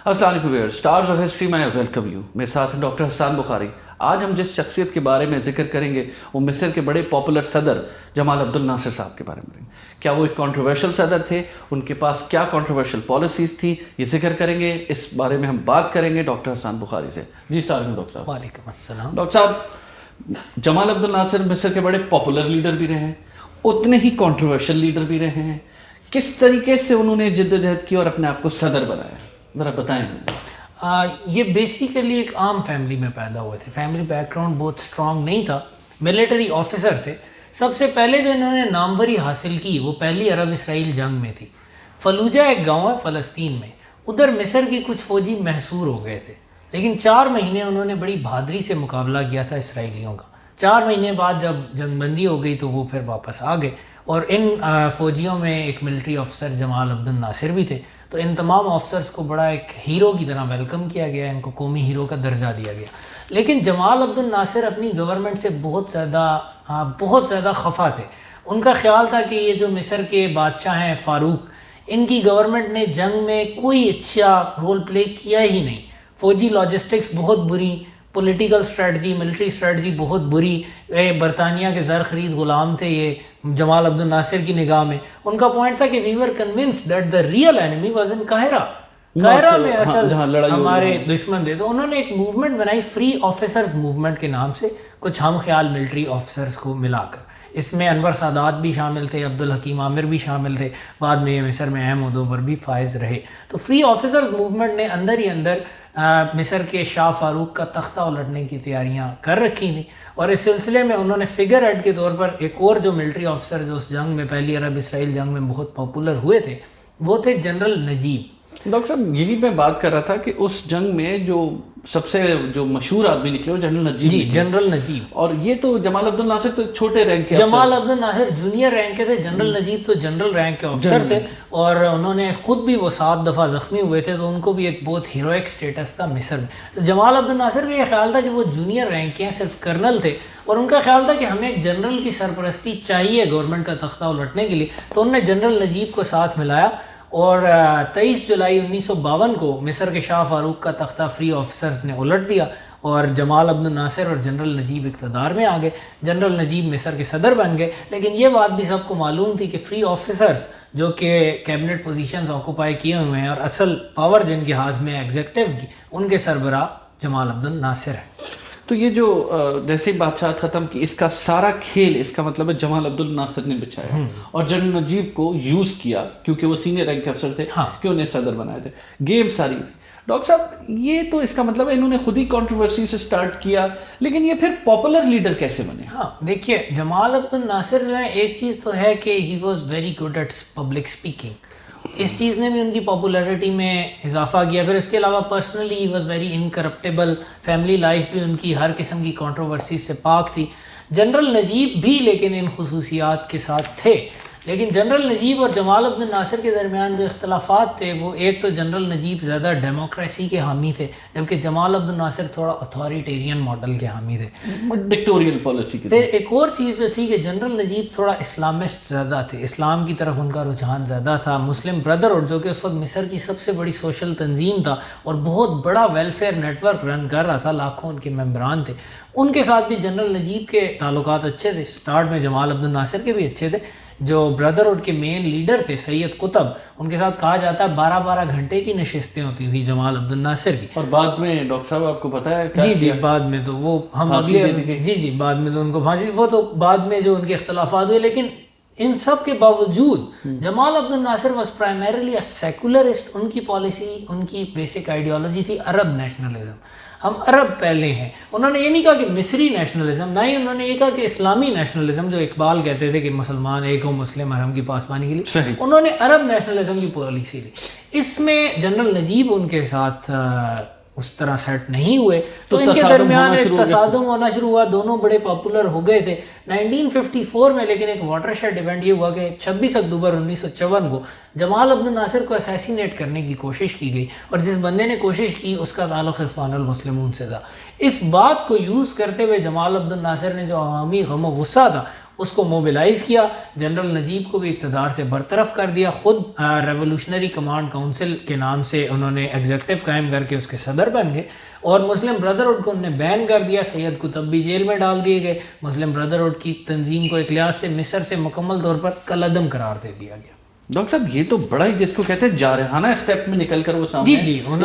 السلام علیکم where stars of history میں ویلکم یو. میرے ساتھ ہیں ڈاکٹر حسان بخاری. آج ہم جس شخصیت کے بارے میں ذکر کریں گے وہ مصر کے بڑے پاپولر صدر جمال عبد الناصر صاحب کے بارے میں. کیا وہ ایک کنٹروورشل صدر تھے؟ ان کے پاس کیا کنٹروورشل پالیسیز تھی؟ یہ ذکر کریں گے. اس بارے میں ہم بات کریں گے ڈاکٹر حسان بخاری سے. جی السلام علیکم ڈاکٹر صاحب. وعلیکم السلام. ڈاکٹر صاحب، جمال عبد الناصر مصر کے بڑے پاپولر لیڈر بھی رہے ہیں، اتنے ہی کنٹروورشل لیڈر بھی رہے ہیں. کس طریقے سے انہوں نے جد و جہد کی اور اپنے آپ کو صدر بنایا، ذرا بتائیں. یہ بیسیکلی ایک عام فیملی میں پیدا ہوئے تھے. فیملی بیک گراؤنڈ بہت اسٹرانگ نہیں تھا. ملٹری آفیسر تھے. سب سے پہلے جو انہوں نے ناموری حاصل کی وہ پہلی عرب اسرائیل جنگ میں تھی. فلوجہ ایک گاؤں ہے فلسطین میں، ادھر مصر کی کچھ فوجی محصور ہو گئے تھے، لیکن 4 مہینے انہوں نے بڑی بہادری سے مقابلہ کیا تھا اسرائیلیوں کا. 4 مہینے بعد جب جنگ بندی ہو گئی تو وہ پھر واپس آ گئے. اور ان فوجیوں میں ایک ملٹری آفیسر جمال عبد الناصر بھی تھے. تو ان تمام آفیسرز کو بڑا ایک ہیرو کی طرح ویلکم کیا گیا، ان کو قومی ہیرو کا درجہ دیا گیا. لیکن جمال عبد الناصر اپنی گورنمنٹ سے بہت زیادہ خفا تھے. ان کا خیال تھا کہ یہ جو مصر کے بادشاہ ہیں فاروق، ان کی گورنمنٹ نے جنگ میں کوئی اچھا رول پلے کیا ہی نہیں. فوجی لاجسٹکس بہت بری، پولیٹیکل اسٹریٹجی، ملٹری اسٹریٹجی بہت بری. برطانیہ کے زر خرید غلام تھے یہ جمال عبد الناصر کی نگاہ میں. ان کا پوائنٹ تھا کہ we were convinced that the real enemy was in قاہرہ. قاہرہ میں اصل ہمارے دشمن تھے. تو انہوں نے ایک موومنٹ بنائی فری آفیسرز موومنٹ کے نام سے، کچھ ہم خیال ملٹری آفیسرز کو ملا کر. اس میں انور سادات بھی شامل تھے، عبدالحکیم عامر بھی شامل تھے، بعد میں یہ مصر میں اہم عہدوں پر بھی فائز رہے. تو فری آفیسرز موومنٹ نے اندر ہی اندر مصر کے شاہ فاروق کا تختہ الٹنے کی تیاریاں کر رکھی تھیں. اور اس سلسلے میں انہوں نے فگر ہیڈ کے طور پر ایک اور جو ملٹری آفیسر جو اس جنگ میں پہلی عرب اسرائیل جنگ میں بہت پاپولر ہوئے تھے وہ تھے جنرل نجیب. ڈاکٹر صاحب یہی میں بات کر رہا تھا کہ اس جنگ میں جو سب سے مشہور آدمی نکلے وہ جنرل نجیب. جی جنرل نجیب. اور یہ تو جمال عبد الناصر تو چھوٹے رینک کے، جمال عبد الناصر جونیئر رینک کے تھے، جنرل نجیب تو جنرل رینک کے آفیسر تھے. اور انہوں نے خود بھی وہ 7 دفعہ زخمی ہوئے تھے، تو ان کو بھی ایک بہت ہیروئک سٹیٹس تھا مصر میں. تو جمال عبد الناصر کا یہ خیال تھا کہ وہ جونیئر رینک کے ہیں، صرف کرنل تھے، اور ان کا خیال تھا کہ ہمیں ایک جنرل کی سرپرستی چاہیے گورنمنٹ کا تختہ الٹنے کے لیے. تو انہوں نے جنرل نجیب کو ساتھ ملایا اور 23 جولائی 1952 کو مصر کے شاہ فاروق کا تختہ فری آفیسرز نے الٹ دیا اور جمال عبد الناصر اور جنرل نجیب اقتدار میں آ گئے. جنرل نجیب مصر کے صدر بن گئے. لیکن یہ بات بھی سب کو معلوم تھی کہ فری آفیسرز جو کہ کیبنٹ پوزیشنز آکوپائی کیے ہوئے ہیں اور اصل پاور جن کے ہاتھ میں ایگزیکٹو کی، ان کے سربراہ جمال عبد الناصر ہے. تو یہ جو جیسے بادشاہت ختم کی، اس کا سارا کھیل اس کا مطلب ہے جمال عبد الناصر نے بچھایا اور جنرل نجیب کو یوز کیا کیونکہ وہ سینئر رینک کے افسر تھے کہ انہیں صدر بنائے تھے. گیم ساری تھی. ڈاکٹر صاحب یہ تو اس کا مطلب ہے انہوں نے خود ہی کنٹروورسی سے سٹارٹ کیا، لیکن یہ پھر پاپولر لیڈر کیسے بنے؟ ہاں دیکھیے، جمال عبد الناصر جو ہے، ایک چیز تو ہے کہ he was very good at public speaking. اس چیز نے بھی ان کی پاپولیرٹی میں اضافہ کیا. پھر اس کے علاوہ personally he was very incorruptible. Family life بھی ان کی ہر قسم کی کنٹروورسیز سے پاک تھی. جنرل نجیب بھی لیکن ان خصوصیات کے ساتھ تھے. لیکن جنرل نجیب اور جمال عبد الناصر کے درمیان جو اختلافات تھے وہ ایک تو جنرل نجیب زیادہ ڈیموکریسی کے حامی تھے، جبکہ جمال عبد الناصر تھوڑا اتھارٹیرین ماڈل کے حامی تھے، ڈکٹوریل پالیسی کے. پھر ایک اور چیز جو تھی کہ جنرل نجیب تھوڑا اسلامسٹ زیادہ تھے، اسلام کی طرف ان کا رجحان زیادہ تھا. مسلم بردرہڈ جو کہ اس وقت مصر کی سب سے بڑی سوشل تنظیم تھا اور بہت بڑا ویلفیئر نیٹ ورک رن کر رہا تھا، لاکھوں ان کے ممبران تھے، ان کے ساتھ بھی جنرل نجیب کے تعلقات اچھے تھے. سٹارٹ میں جمال عبد الناصر کے بھی اچھے تھے. جو بردرہڈ کے مین لیڈر تھے سید قطب، ان کے ساتھ کہا جاتا ہے 12 گھنٹے کی نشستیں ہوتی تھیں جمال عبد الناصر کی. اور بعد میں ڈاکٹر صاحب آپ کو پتہ ہے جی بعد میں تو وہ ہم اگلے بعد میں تو ان کو پھانسی، وہ تو بعد میں جو ان کے اختلافات ہوئے. لیکن ان سب کے باوجود جمال Abdel الناصر was primarily a secularist. ان کی پالیسی، ان کی بیسک آئیڈیالوجی تھی عرب نیشنلزم. ہم عرب پہلے ہیں. انہوں نے یہ نہیں کہا کہ مصری نیشنلزم، نہ ہی انہوں نے یہ کہا کہ اسلامی نیشنلزم جو اقبال کہتے تھے کہ مسلمان ایک ہو مسلم حرم کی پاسبانی کے لیے. انہوں نے عرب نیشنلزم کی پالیسی لی. اس میں جنرل نجیب ان کے ساتھ اس طرح سیٹ نہیں ہوئے، تو ان کے درمیان ایک تصادم ہونا شروع ہوا. دونوں بڑے پاپولر ہو گئے تھے 1954 میں. لیکن ایک واٹر شیڈ ایونٹ یہ ہوا کہ 26 اکتوبر 1954 کو جمال عبد الناصر کو اسیسینیٹ کرنے کی کوشش کی گئی، اور جس بندے نے کوشش کی اس کا تعلق اخوان المسلمون سے تھا. اس بات کو یوز کرتے ہوئے جمال عبد الناصر نے جو عوامی غم و غصہ تھا اس کو موبلائز کیا، جنرل نجیب کو بھی اقتدار سے برطرف کر دیا، خود ریولوشنری کمانڈ کونسل کے نام سے انہوں نے ایگزیکٹو قائم کر کے اس کے صدر بن گئے، اور مسلم بردرہڈ کو انہوں نے بین کر دیا، سید قطب بھی جیل میں ڈال دیے گئے، مسلم بردرہڈ کی تنظیم کو ایک لحاظ سے مصر سے مکمل طور پر کالعدم قرار دے دیا گیا۔ ڈاکٹر صاحب یہ تو بڑا ہی جس کو کہتے ہیں جارحانہ اسٹیپ میں نکل کر وہ سامنے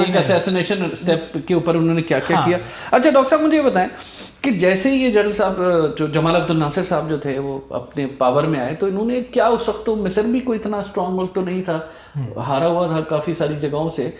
ایک اسیسینیشن اسٹیپ کے اوپر انہوں نے کیا کیا کیا۔ اچھا ڈاکٹر صاحب مجھے یہ بتائیں کہ جیسے ہی یہ جنرل صاحب جو جمال عبد الناصر صاحب جو تھے وہ اپنے پاور میں آئے تو انہوں نے کیا اس وقت تو مصر بھی کوئی اتنا اسٹرانگ ملک تو نہیں تھا، ہارا ہوا تھا کافی ساری جگہوں سے،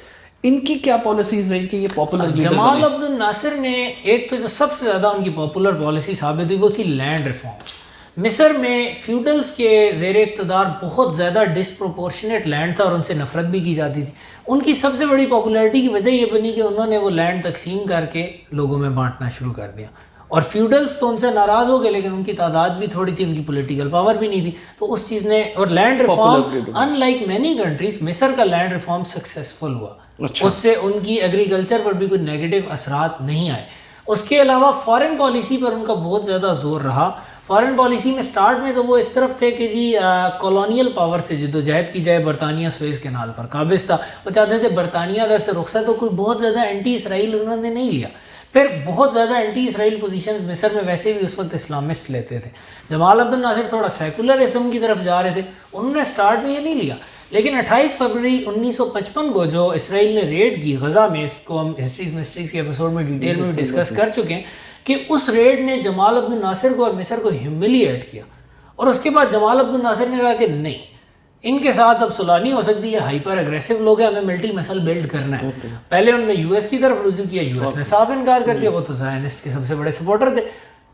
ان کی کیا پالیسیز رہی کہ یہ پاپولر لیڈر بنے؟ جمال عبد الناصر نے ایک تو جو سب سے زیادہ ان کی پاپولر پالیسی ثابت ہوئی وہ تھی لینڈ ریفارم۔ مصر میں فیوڈلز کے زیر اقتدار بہت زیادہ ڈسپروپورشنیٹ لینڈ تھا اور ان سے نفرت بھی کی جاتی تھی۔ ان کی سب سے بڑی پاپولیرٹی کی وجہ یہ بنی کہ انہوں نے وہ لینڈ تقسیم کر کے لوگوں میں بانٹنا شروع کر دیا، اور فیوڈلز تو ان سے ناراض ہو گئے لیکن ان کی تعداد بھی تھوڑی تھی، ان کی پولیٹیکل پاور بھی نہیں تھی، تو اس چیز نے، اور land reform in like many countries مصر کا لینڈ ریفارم سکسیسفل ہوا، اس سے ان کی ایگریکلچر پر بھی کوئی نیگیٹو اثرات نہیں آئے۔ اس کے علاوہ فارن پالیسی پر ان کا بہت زیادہ زور رہا۔ فارن پالیسی میں سٹارٹ میں تو وہ اس طرف تھے کہ جی کالونیل پاور سے جدوجہد کی جائے، برطانیہ سویز کینال پر قابض تھا، وہ چاہتے تھے برطانیہ اگر سے رخصت، تو کوئی بہت زیادہ اینٹی اسرائیل انہوں نے نہیں لیا۔ پھر بہت زیادہ اینٹی اسرائیل پوزیشنز مصر میں ویسے بھی اس وقت اسلامسٹ لیتے تھے۔ جمال عبد الناصر تھوڑا سیکولرزم کی طرف جا رہے تھے، انہوں نے سٹارٹ میں یہ نہیں لیا، لیکن 28 فروری 1955 کو جو اسرائیل نے ریڈ کی غزہ میں، اس کو ہم ہسٹریز کے ایپیسوڈ میں ڈیٹیل میں بھی ڈسکس کر چکے ہیں کہ اس ریڈ نے جمال عبد الناصر کو اور مصر کو ہیوملیٹ کیا، اور اس کے بعد جمال عبد الناصر نے کہا کہ نہیں، ان کے ساتھ اب صلح نہیں ہو سکتی، یہ ہائپر اگریسو لوگ ہیں، ہمیں ملٹری مسل بلڈ کرنا ہے۔ پہلے انہوں نے یو ایس کی طرف رجوع کیا، یو ایس نے صاف انکار کر دیا، وہ تو زائنسٹ کے سب سے بڑے سپورٹر تھے،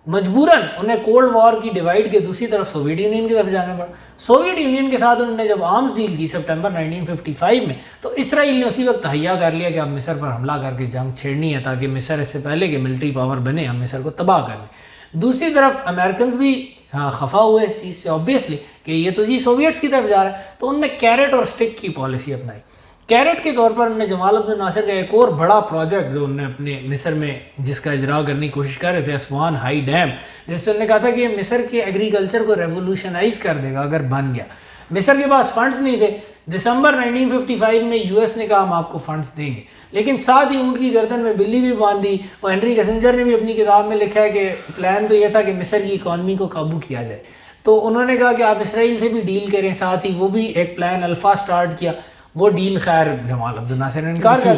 مجبوراً انہیں کولڈ وار کی ڈیوائڈ کے دوسری طرف سوویت یونین کی طرف جانا پڑا۔ سوویت یونین کے ساتھ انہوں نے جب آرمز ڈیل کی سپٹمبر 1955 میں، تو اسرائیل نے اسی وقت تہیا کر لیا کہ اب مصر پر حملہ کر کے جنگ چھیڑنی ہے تاکہ مصر اس سے پہلے کہ ملٹری پاور بنے ہم مصر کو تباہ کر لیں۔ دوسری طرف امریکنز بھی خفا ہوئے اس چیز سے آبویسلی کہ یہ تو جی سوویٹس کی طرف جا رہا ہے، تو انہوں نے کیرٹ اور سٹک کی پالیسی اپنائی۔ کیرٹ کے طور پر انہوں نے جمال عبد الناصر کا ایک اور بڑا پروجیکٹ جو انہوں نے اپنے مصر میں جس کا اجرا کرنے کی کوشش کر رہے تھے، اسوان ہائی ڈیم، جس سے انہوں نے کہا تھا کہ یہ مصر کے ایگریکلچر کو ریولوشنائز کر دے گا اگر بن گیا۔ مصر کے پاس فنڈز نہیں تھے، دسمبر 1955 میں یو ایس نے کہا ہم آپ کو فنڈز دیں گے، لیکن ساتھ ہی اونٹ کی گردن میں بلی بھی باندھ دی۔ وہ ہنری کیسنجر نے بھی اپنی کتاب میں لکھا ہے کہ پلان تو یہ تھا کہ مصر کی اکانومی کو قابو کیا جائے، تو انہوں نے کہا کہ آپ اسرائیل سے بھی ڈیل کریں، ساتھ ہی وہ بھی ایک پلان الفا سٹارٹ کیا، وہ ڈیل خیر جمال عبد الناصر نے انکار کر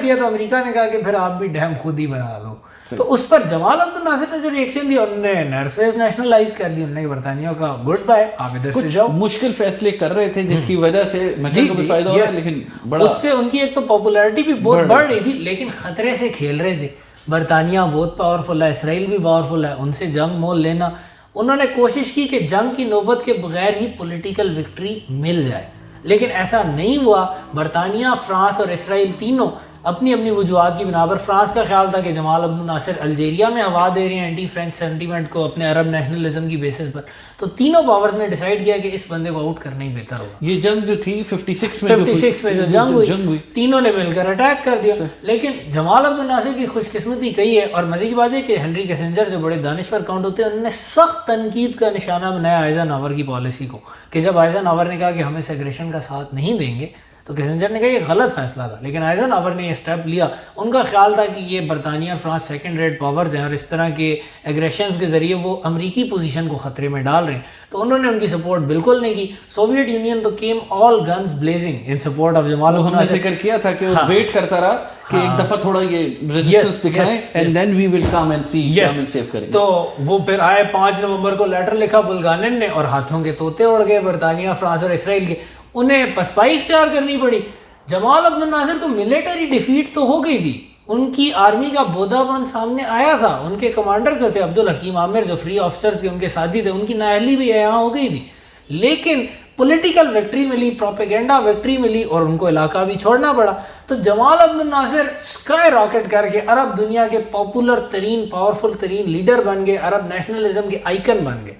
دیا، تو امریکہ نے کہا کہ پھر آپ بھی ڈیم خود ہی بنا لو۔ تو اس پر جمال عبد الناصر نے جو ریئیکشن دیا، انہوں نے سویز نیشنلائز کر دی، انہوں نے برطانیہ کا گڈ بائے، آپ ادھر سے جاؤ۔ مشکل فیصلے کر رہے تھے جس کی وجہ سے مصر کو بھی فائدہ ہوا، لیکن اس سے ان کی ایک تو پاپولیرٹی بھی بہت بڑھ رہی تھی، لیکن خطرے سے کھیل رہے تھے۔ برطانیہ بہت پاورفل ہے، اسرائیل بھی پاورفل ہے، ان سے جنگ مول لینا، انہوں نے کوشش کی کہ جنگ کی نوبت کے بغیر ہی پولیٹیکل وکٹری مل جائے، لیکن ایسا نہیں ہوا۔ برطانیہ، فرانس اور اسرائیل تینوں اپنی اپنی وجوہات کی بنا پر، فرانس کا خیال تھا کہ جمال عبد الناصر الجیریا میں ہوا دے رہے ہیں اینٹی فرینچ سینٹیمنٹ کو اپنے عرب نیشنلزم کی بیسس پر، تو تینوں پاورز نے ڈیسائیڈ کیا کہ اس بندے کو آؤٹ کرنا ہی بہتر ہوگا۔ یہ جنگ جو تھی 56 میں جو جنگ ہوئی، تینوں نے مل کر اٹیک کر دیا، لیکن جمال عبد الناصر کی خوش قسمتی کہی ہے، اور مزے کی بات ہے کہ ہنری کیسنجر جو بڑے دانشور کاؤنٹ ہوتے ہیں، انہوں نے سخت تنقید کا نشانہ بنایا آئزن ہاور کی پالیسی کو، کہ جب آئزن ہاور نے کہا کہ ہم اس ایگریشن کا ساتھ نہیں دیں گے، تو کیسنجر نے کہا یہ غلط فیصلہ تھا، لیکن آئزن ہاور نے یہ سٹیپ لیا۔ ان کا خیال تھا کہ یہ برطانیہ اور فرانس سیکنڈ ریٹ پاورز ہیں، اور اس طرح کے ایگریشنز کے ذریعے وہ امریکی پوزیشن کو خطرے میں ڈال رہے ہیں، تو انہوں نے ان کی سپورٹ بالکل نہیں کی۔ سوویت یونین تو came all guns blazing in support of Jamal Abdel Nasser. ذکر کیا تھا کہ وہ ویٹ کرتا رہا کہ ایک دفعہ تھوڑا یہ ریزسٹنس دکھائیں and then we will come and see come and save کریں۔ تو وہ پھر آئے 5 نومبر کو لیٹر لکھا بلغانن نے، اور ہاتھوں کے طوطے اڑ گئے برطانیہ، فرانس اور اسرائیل کے، انہیں پسپائی اختیار کرنی پڑی۔ جمال عبد الناصر کو ملیٹری ڈیفیٹ تو ہو گئی تھی، ان کی آرمی کا بودا پن سامنے آیا تھا، ان کے کمانڈر جو تھے عبدالحکیم عامر جو فری آفیسرز کے ان کے ساتھی تھے، ان کی نااہلی بھی یہاں ہو گئی تھی، لیکن پولیٹیکل وکٹری ملی، پروپیگنڈا وکٹری ملی، اور ان کو علاقہ بھی چھوڑنا پڑا۔ تو جمال عبد الناصر اسکائی راکٹ کر کے عرب دنیا کے پاپولر ترین پاورفل ترین لیڈر بن گئے، عرب نیشنلزم کے آئیکن بن گئے۔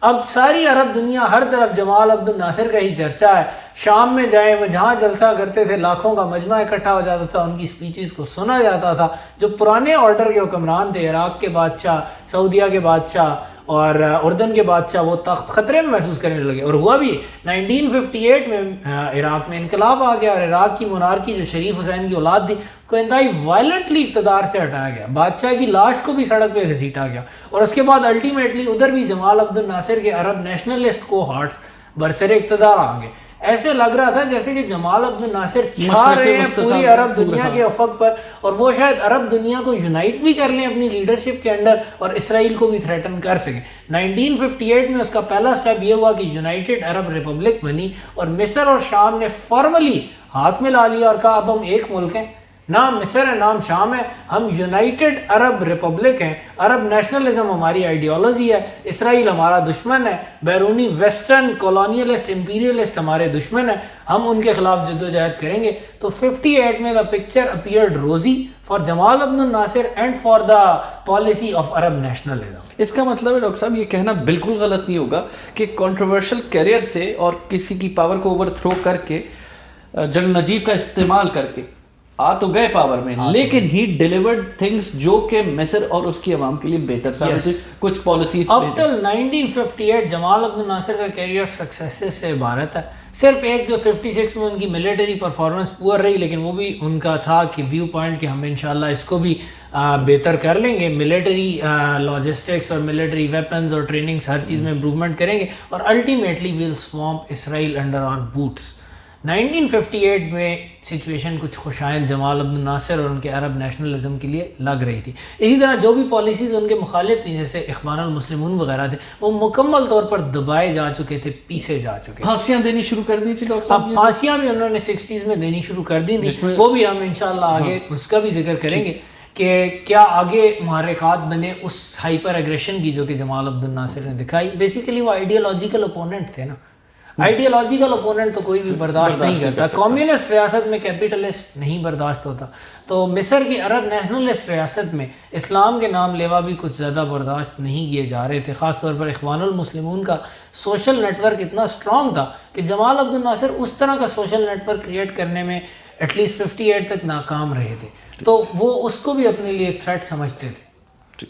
اب ساری عرب دنیا ہر طرف جمال عبد الناصر کا ہی چرچا ہے، شام میں جائیں وہ جہاں جلسہ کرتے تھے لاکھوں کا مجمع اکٹھا ہو جاتا تھا، ان کی سپیچز کو سنا جاتا تھا۔ جو پرانے آرڈر کے حکمران تھے، عراق کے بادشاہ، سعودیہ کے بادشاہ اور اردن کے بادشاہ وہ تخت خطرے میں محسوس کرنے لگے. اور ہوا بھی 1958 میں عراق میں انقلاب آ گیا اور عراق کی مونارکی جو شریف حسین کی اولاد تھی کو انتہائی وائلنٹلی اقتدار سے ہٹایا گیا. بادشاہ کی لاش کو بھی سڑک پہ گھسیٹا گیا. اور اس کے بعد الٹیمیٹلی ادھر بھی جمال عبد الناصر کے عرب نیشنلسٹ کو ہارٹس برسر اقتدار آ گئے. ایسے لگ رہا تھا جیسے کہ جمال عبد الناصر چھا رہے ہیں پوری عرب دنیا کے افق پر, اور وہ شاید عرب دنیا کو یونائٹ بھی کر لیں اپنی لیڈرشپ کے انڈر اور اسرائیل کو بھی تھریٹن کر سکیں. 1958 میں اس کا پہلا سٹیپ یہ ہوا کہ یونائٹڈ عرب ریپبلک بنی اور مصر اور شام نے فارملی ہاتھ میں لا لیا اور کہا اب ہم ایک ملک ہیں, نام مصر ہے نام شام ہے, ہم یونائٹڈ عرب ریپبلک ہیں. عرب نیشنلزم ہماری آئیڈیالوجی ہے, اسرائیل ہمارا دشمن ہے, بیرونی ویسٹرن کولونیلسٹ امپیریلسٹ ہمارے دشمن ہیں, ہم ان کے خلاف جدوجہد کریں گے. تو 58 میں the picture appeared rosy for Jamal Abdel Nasser and for the policy of Arab nationalism. اس کا مطلب ہے ڈاکٹر صاحب یہ کہنا بالکل غلط نہیں ہوگا کہ کنٹروورشل کیریئر سے اور کسی کی پاور کو اوور تھرو کر کے جنگ نجیب کا استعمال کر کے آ تو گئے پاور میں, لیکن ہی ڈیلیورڈ تھنگس جو کہ مصر اور اس کی عوام کے لیے بہتر ثابت ہوئی, کچھ پالیسیز. اب ٹل 1958 جمال عبد الناصر کا کیریئر سکسیسز سے عبارت ہے. صرف ایک جو 56 میں ان کی ملٹری پرفارمنس پور رہی, لیکن وہ بھی ان کا تھا کہ ویو پوائنٹ کہ ہم انشاءاللہ اس کو بھی بہتر کر لیں گے, ملٹری لاجسٹکس اور ملٹری ویپنز اور ٹریننگز ہر چیز میں امپروومنٹ کریں گے, اور ultimately we'll swamp Israel under our boots. 1958 میں سچویشن کچھ خوشائند جمال عبد الناصر اور ان کے عرب نیشنلزم کے لیے لگ رہی تھی. اسی طرح جو بھی پالیسیز ان کے مخالف تھیں جیسے اخوان المسلمون وغیرہ تھے, وہ مکمل طور پر دبائے جا چکے تھے, پیسے جا چکے تھے. پھانسیاں دینی شروع کر دی تھی ڈاکٹر صاحب. اب پھانسیاں بھی انہوں نے 60s میں دینی شروع کر دی تھی, وہ بھی ہم انشاءاللہ آگے اس کا بھی ذکر کریں گے کہ کیا آگے محرکات بنے اس ہائپر ایگریشن کی جو کہ جمال عبد الناصر نے دکھائی. بیسیکلی وہ آئیڈیالوجیکل اپوننٹ تھے نا, آئیڈیالوجیکل اپوننٹ تو کوئی بھی برداشت نہیں کرتا. کمیونسٹ ریاست میں کیپیٹلسٹ نہیں برداشت ہوتا, تو مصر کی عرب نیشنلسٹ ریاست میں اسلام کے نام لیوا بھی کچھ زیادہ برداشت نہیں کیے جا رہے تھے. خاص طور پر اخوان المسلمون کا سوشل نیٹ ورک اتنا اسٹرانگ تھا کہ جمال عبد الناصر اس طرح کا سوشل نیٹ ورک کریٹ کرنے میں ایٹ لیسٹ 58 تک ناکام رہے تھے, تو وہ اس کو بھی اپنے لیے تھریٹ سمجھتے تھے.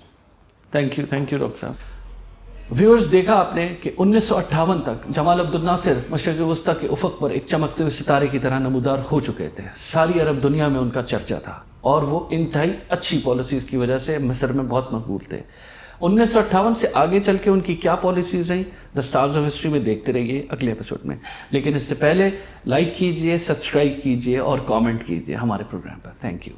تھینک یو ڈاکٹر صاحب. ویورز دیکھا آپ نے کہ 1958 تک جمال عبد الناصر مشرق وسطیٰ کے افق پر ایک چمکتے ہوئے ستارے کی طرح نمودار ہو چکے تھے. ساری عرب دنیا میں ان کا چرچا تھا اور وہ انتہائی اچھی پالیسیز کی وجہ سے مصر میں بہت مقبول تھے. 1958 سے آگے چل کے ان کی کیا پالیسیز رہیں, دا سٹارز آف ہسٹری میں دیکھتے رہیے اگلے ایپیسوڈ میں. لیکن اس سے پہلے لائک کیجئے, سبسکرائب کیجئے اور کامنٹ کیجئے ہمارے پروگرام پر. Thank you.